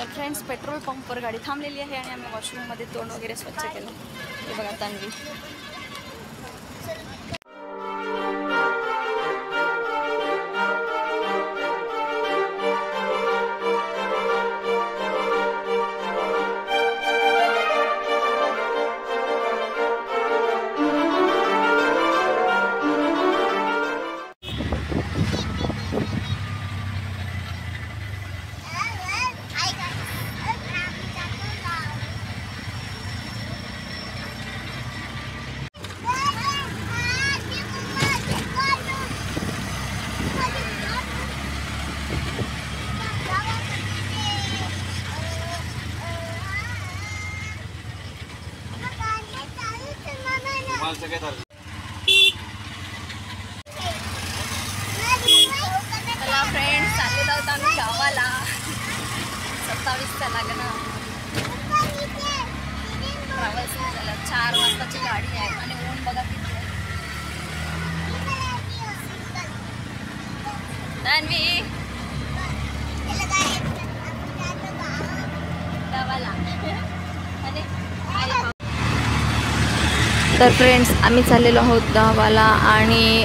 तर friends petrol पंपवर गाडी थांबलेली आहे आणि आम्ही वॉशरूममध्ये तोंड वगैरे स्वच्छ केलं. हे बघा तन्वी. चला फ्रेंड्स, चाललेलो आहोत आम्ही गावाला. 27चं लग्न. ट्रॅव्हल्स झालं. 4 वाजताची गाडी आहे आणि ऊन बघा किती आहे. तन्वी गावाला. तर फ्रेंड्स आम्ही चाललेलो आहोत गावाला आणि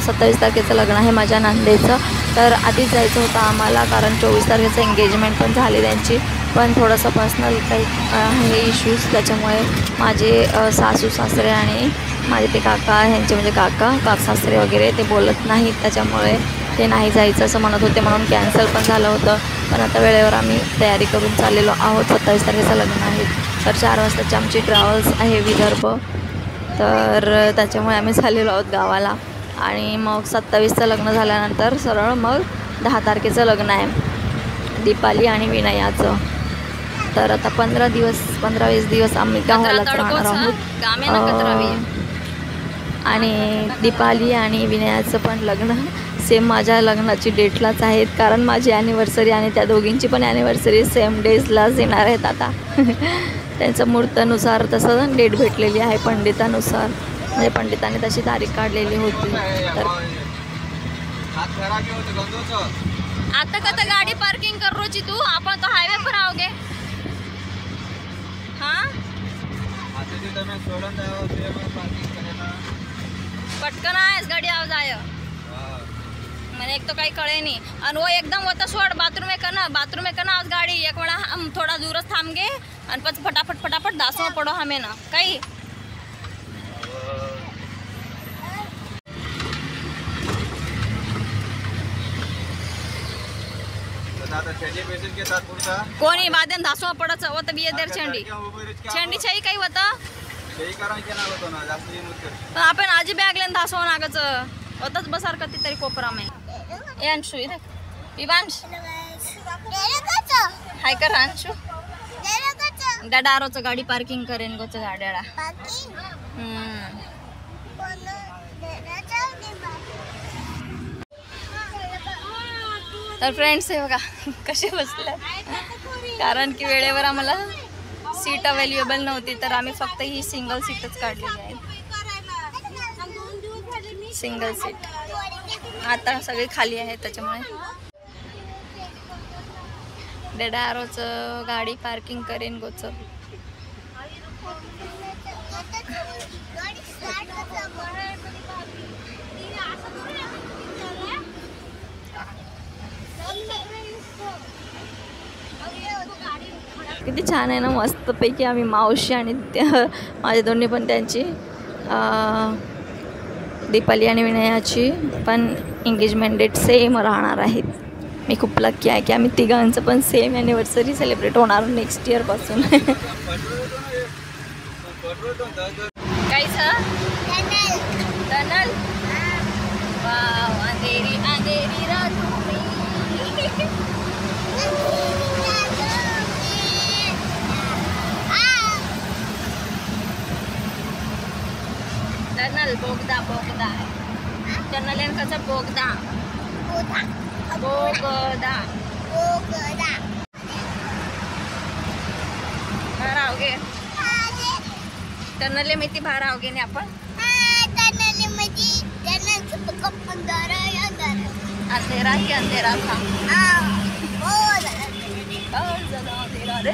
27 तारखेचं लग्न आहे माझ्या नंदेचं. तर आधीच जायचं होतं आम्हाला, कारण 24 तारखेचं एंगेजमेंट पण झाली त्यांची. पण थोडंसं पर्सनल काही आहे इश्यूज, त्याच्यामुळे माझे सासू सासरे आणि माझे ते काका ह्यांचे म्हणजे काका सासरे वगैरे ते बोलत नाहीत, त्याच्यामुळे ते नाही जायचं असं म्हणत होते, म्हणून कॅन्सल पण झालं होतं. पण आता वेळेवर आम्ही तयारी करून चाललेलो आहोत. 27 तारखेचं लग्न आहे. तर 4 वाजताची आमची ट्रॅव्हल्स आहे विदर्भ. तर त्याच्यामुळे आम्ही चाललेलो आहोत गावाला. आणि मग 27चं लग्न झाल्यानंतर सरळ मग 10 तारखेचं लग्न आहे दीपाली आणि विनयाचं. तर आता 15-20 दिवस आम्ही गावालाच राहणार आहोत. आणि दीपाली आणि विनयाचं पण लग्न सेम माझ्या लग्नाची डेटलाच आहेत, कारण माझी ॲनिव्हर्सरी आणि त्या दोघींची पण ॲनिव्हर्सरी सेम डेजलाच येणार आहेत. आता त्यांचं मुहूर्तानुसार तसं डेट भेटलेली आहे पंडितानुसार, म्हणजे पंडिताने तशी तारीख काढलेली होती. तर आता कत गाडी पार्किंग कर रोची तू, आपण तो हायवे पर आओगे. हाँ पटकन आहेस गाडी आव जाय. मैंने एक तो काही कळे नाही. आणि वो एकदम होता सोड बाथरूम में कना आज गाडी एक वेळा हम थोड़ा दूरच थांब गे आणि पच फटाफट दासवा पडो हमें ना काही. कोणी बादेन धासवा पडच होतं बी देर छेंडी छाई काही होतं. आपण आजी बॅग लेन धासवा नागच होतच बसार कधी तरी कोपरा में. ए अंशु इधर विवांश हाय कर अंशु. डडारोचं गाडी पार्किंग करेन गोच गाड्याला. तर फ्रेंड्स हे बघा कसे बसले, कारण की वेळेवर आम्हाला सीट अवेलेबल नव्हती, तर आम्ही फक्त ही सिंगल सीटच काढलेली आहे. सिंगल सीट आता सगळी खाली आहे, त्याच्यामुळे डेडारोचं गाडी पार्किंग करेन गोच. किती छान आहे ना, मस्तपैकी आम्ही मावशी आणि माझे दोन्ही पण त्यांची दीपाली आणि विनयाची पण एंगेजमेंट डेट सेम राहणार आहेत. मी खूप लकी आहे की आम्ही तिघांचं पण सेम ॲनिव्हर्सरी सेलिब्रेट होणार नेक्स्ट इयर पासून. कायचं टनल वाव अंधेरी अंधेरी रात टनल बोगदा टनल यांचा बोगदा बाहर आओगे टनल में बाहर आओगे ना आपण. अंधेरा ही अंधेरा था. अरे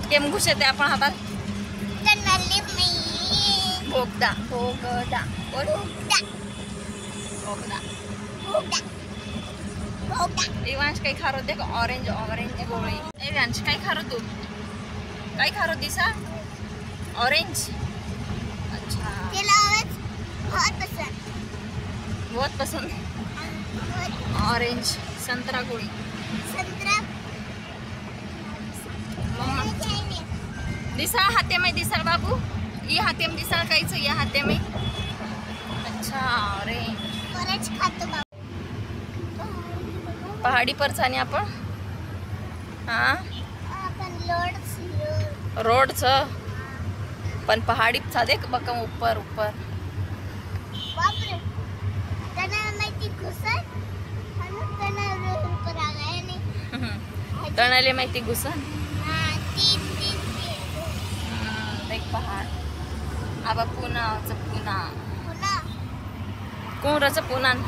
केम घुस येते आपण हातात बोगदा बोगदा बोगदा देवांश काही खारो देख ऑरेंज ऑरेंज गोळी देवांश काय खारो तू काय खारो दिसा ऑरेंज अच्छा बहुत पसंद ऑरेंज संतरा गोळी मम्मा दिसा हाते में दिसा बाबू ये हाते में दिसा काहीच या हाते में अच्छा ऑरेंज खातो बाबू पहाड़ी पर जाने आपण हाँ रोड छ पण पहाड़ी था देख बकम ऊपर ऊपर तणाले माहिती घुसन देख पहाड़ आबा पुना पुना कोणराचं पुनान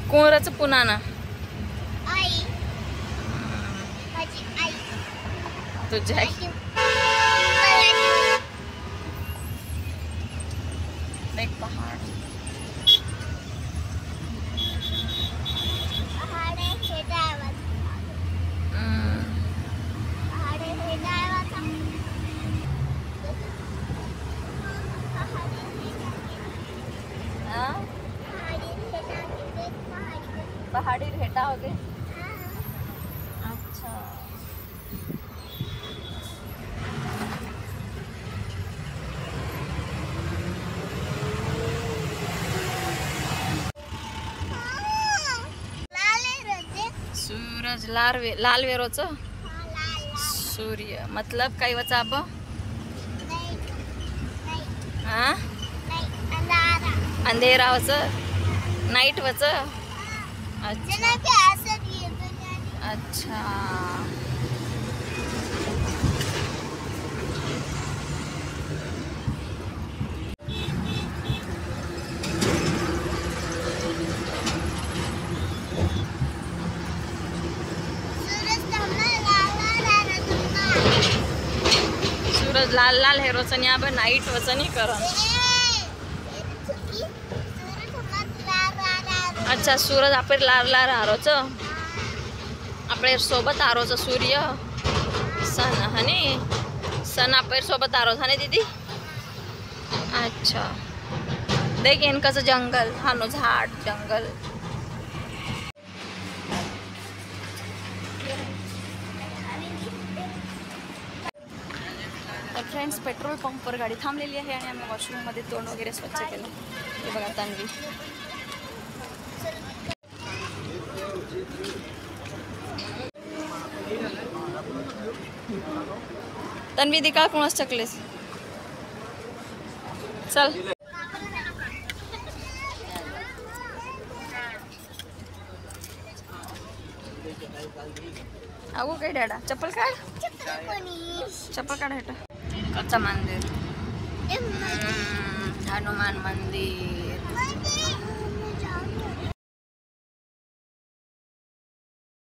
कोणराचं पुना ना तुझ्या देख पहाड़ पहाड़ी भेटा हो गए अच्छा सूरज लाल वेरोच सूर्य मतलब काय वचा अब हाँ अंधेरा वच नाइट वच अच्छा अच्छा सूरज लाल लाल है रोचन यहाँ पर नाइट वचन ही करन अच्छा सूरज आप लाल लाल आरोच आपले सोबत आरोच सूर्य सन हनी सन आप सोबत आरोच हनी दीदी अच्छा देख इनका जंगल हानो झाड जंगल तर फ्रेंड्स पेट्रोल पंपवर गाडी थांबलेली आहे आणि आम्ही वॉशरूममध्ये तोंड वगैरे स्वच्छ केलं हे बघा तन्वी तन्वी दिखा कोणाच चकलेस चल अगो काय डॅडा चप्पल काढ चप्पल काढ हेटा कच्चा मंदिर हनुमान मंदिर